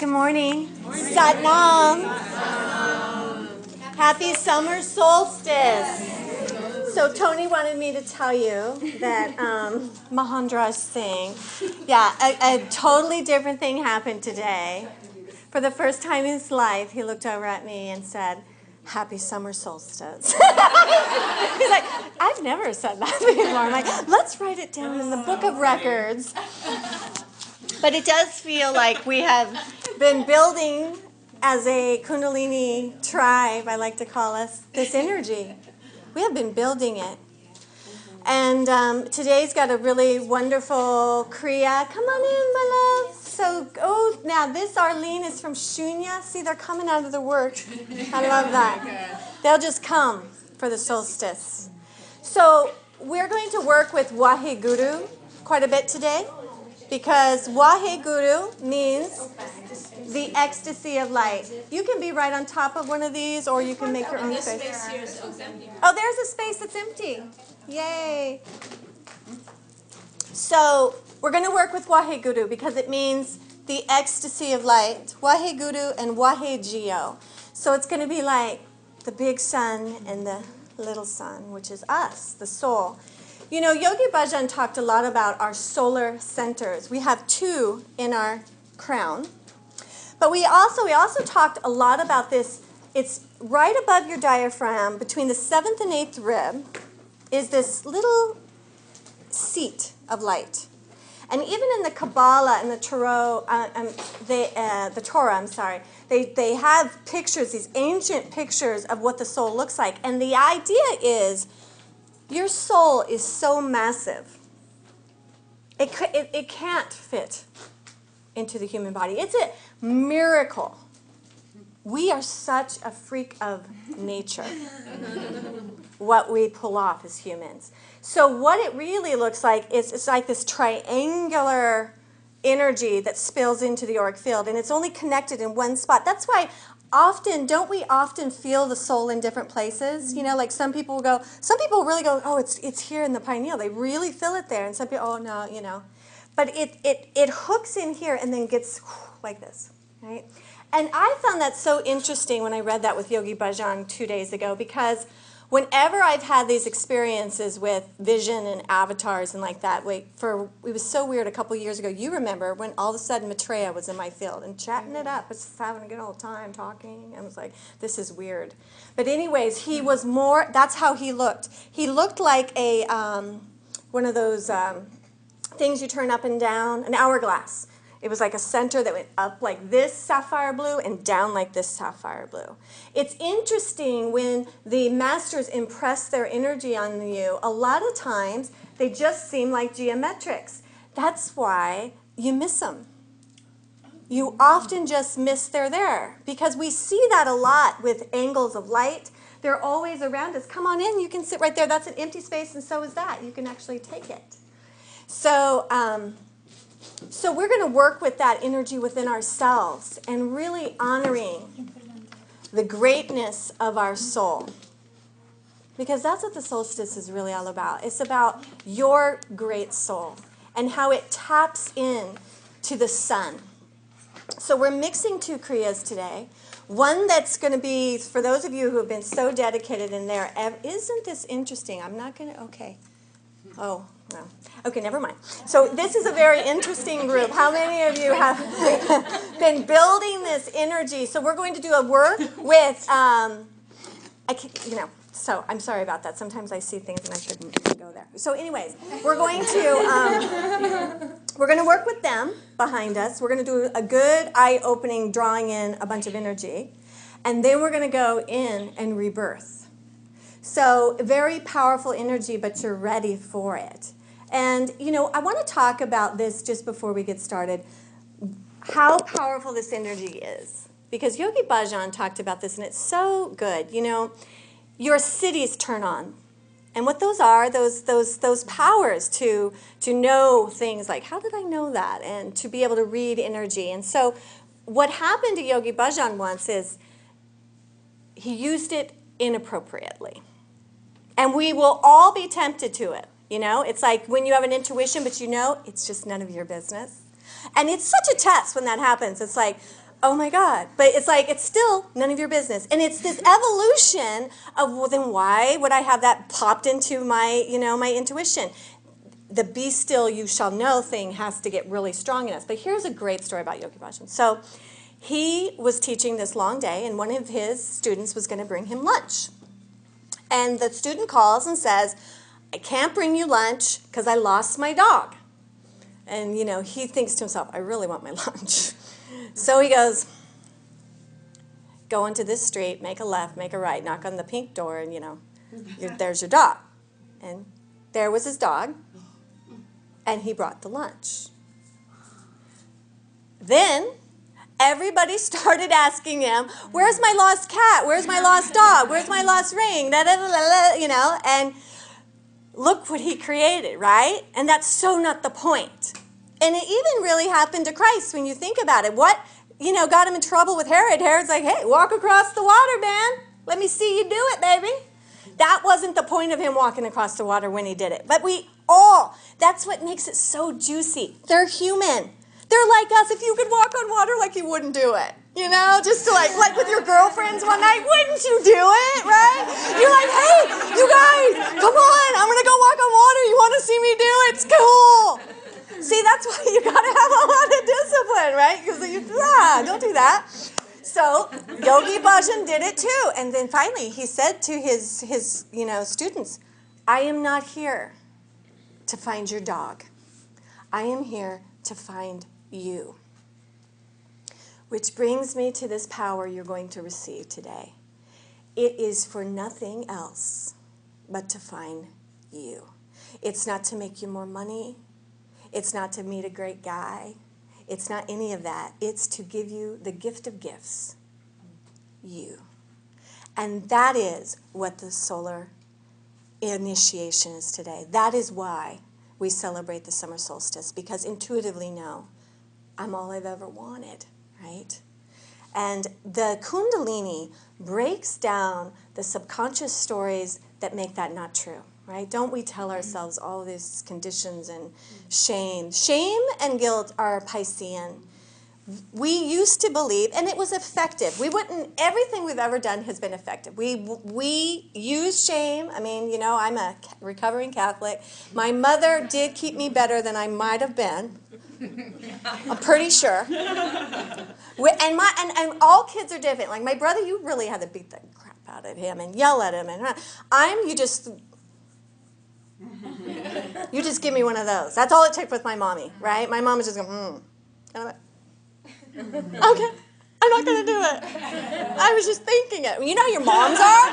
Good morning. Sat Nam. Happy summer solstice. So Tony wanted me to tell you that Mahandra's thing. Yeah, a totally different thing happened today. For the first time in his life, he looked over at me and said, "Happy summer solstice." He's like, "I've never said that before." I'm like, "Let's write it down in the book of records." But it does feel like we have been building as a Kundalini tribe, I like to call us, this energy. We have been building it. And today's got a really wonderful Kriya. Come on in, my love. So, now this Arlene is from Shunya. See, they're coming out of the work. I love that. They'll just come for the solstice. So we're going to work with Waheguru quite a bit today, because Waheguru means the ecstasy of light. You can be right on top of one of these, or you can make your own space. Oh, there's a space that's empty. Yay. So we're going to work with Waheguru because it means the ecstasy of light. Waheguru and Wahegyo. So it's going to be like the big sun and the little sun, which is us, the soul. You know, Yogi Bhajan talked a lot about our solar centers. We have two in our crown. But we also talked a lot about this. It's right above your diaphragm, between the 7th and 8th rib, is this little seat of light. And even in the Kabbalah and the Torah, they have pictures, these ancient pictures of what the soul looks like. And the idea is, your soul is so massive, it can't fit into the human body. It's a miracle. We are such a freak of nature, what we pull off as humans. So what it really looks like is it's like this triangular energy that spills into the auric field, and it's only connected in one spot. That's why don't we often feel the soul in different places? You know, like some people really go, oh, it's here in the pineal. They really feel it there. And some people, oh, no, you know. But it hooks in here and then gets like this, right? And I found that so interesting when I read that with Yogi Bhajan 2 days ago, because whenever I've had these experiences with vision and avatars and like that, it was so weird a couple years ago. You remember when all of a sudden Maitreya was in my field and chatting it up, just having a good old time talking. I was like, this is weird. But anyways, he was that's how he looked. He looked like a one of those things you turn up and down, an hourglass. It was like a center that went up like this sapphire blue and down like this sapphire blue. It's interesting when the masters impress their energy on you, a lot of times they just seem like geometrics. That's why you miss them. You often just miss they're there, because we see that a lot with angles of light. They're always around us. Come on in, you can sit right there. That's an empty space, and so is that. You can actually take it. So we're going to work with that energy within ourselves and really honoring the greatness of our soul. Because that's what the solstice is really all about. It's about your great soul and how it taps in to the sun. So we're mixing two Kriyas today. One that's going to be, for those of you who have been so dedicated in there, isn't this interesting? I'm not going to, okay. Oh, no. Okay, never mind. So this is a very interesting group. How many of you have been building this energy? So we're going to do a work with, so I'm sorry about that. Sometimes I see things and I shouldn't go there. So anyways, we're going to work with them behind us. We're going to do a good eye-opening, drawing in a bunch of energy. And then we're going to go in and rebirth. So very powerful energy, but you're ready for it. And, you know, I want to talk about this just before we get started, how powerful this energy is. Because Yogi Bhajan talked about this, and it's so good. You know, your cities turn on. And what those are, those powers to know things like, how did I know that? And to be able to read energy. And so what happened to Yogi Bhajan once is he used it inappropriately. And we will all be tempted to it. You know, it's like when you have an intuition, but you know, it's just none of your business. And it's such a test when that happens. It's like, Oh my God. But it's like, it's still none of your business. And it's this evolution of, well, then why would I have that popped into my, my intuition? The be still, you shall know thing has to get really strong in us. But here's a great story about Yogi Bhajan. So he was teaching this long day, and one of his students was going to bring him lunch. And the student calls and says, I can't bring you lunch because I lost my dog. And, he thinks to himself, I really want my lunch. So he goes, go into this street, make a left, make a right, knock on the pink door, and, there's your dog. And there was his dog, and he brought the lunch. Then everybody started asking him, where's my lost cat? Where's my lost dog? Where's my lost ring? And look what he created, right? And that's so not the point. And it even really happened to Christ when you think about it. What, got him in trouble with Herod? Herod's like, hey, walk across the water, man. Let me see you do it, baby. That wasn't the point of him walking across the water when he did it. But that's what makes it so juicy. They're human. They're like us. If you could walk on water, like you wouldn't do it. Just to like with your girlfriends one night, wouldn't you do it, right? You're like, hey, you guys, come on, I'm going to go walk on water. You want to see me do it? It's cool. See, that's why you got to have a lot of discipline, right? Because don't do that. So Yogi Bhajan did it too. And then finally he said to his students, I am not here to find your dog. I am here to find you. Which brings me to this power you're going to receive today. It is for nothing else but to find you. It's not to make you more money. It's not to meet a great guy. It's not any of that. It's to give you the gift of gifts, you. And that is what the solar initiation is today. That is why we celebrate the summer solstice, because intuitively know I'm all I've ever wanted, right? And the Kundalini breaks down the subconscious stories that make that not true, right? Don't we tell ourselves all these conditions and shame? Shame and guilt are Piscean. We used to believe, and it was effective. Everything we've ever done has been effective. We use shame. I mean, I'm a recovering Catholic. My mother did keep me better than I might have been. I'm pretty sure. And all kids are different. Like my brother, you really had to beat the crap out of him and yell at him. And you just give me one of those. That's all it took with my mommy, right? My mom was just going, And I'm like, okay, I'm not going to do it. I was just thinking it. You know how your moms are?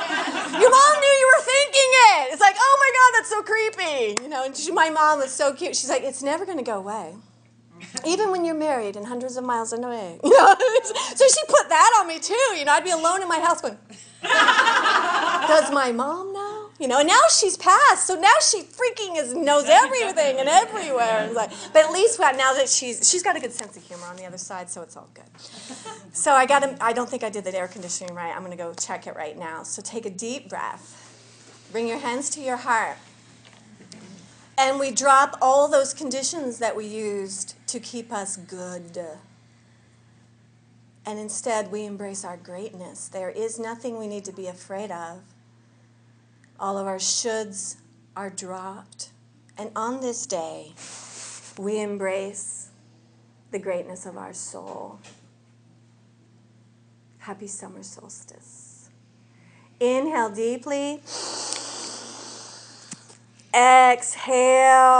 Your mom knew you were thinking it. It's like, oh my God, that's so creepy. And my mom was so cute. She's like, it's never going to go away. Even when you're married and hundreds of miles away. So she put that on me too. I'd be alone in my house going, does my mom know? And now she's passed, so now she freaking knows everything and everywhere. And but at least now that she's got a good sense of humor on the other side, so it's all good. So I don't think I did the air conditioning right. I'm going to go check it right now. So take a deep breath. Bring your hands to your heart. And we drop all those conditions that we used to keep us good. And instead, we embrace our greatness. There is nothing we need to be afraid of. All of our shoulds are dropped. And on this day, we embrace the greatness of our soul. Happy summer solstice. Inhale deeply. Exhale.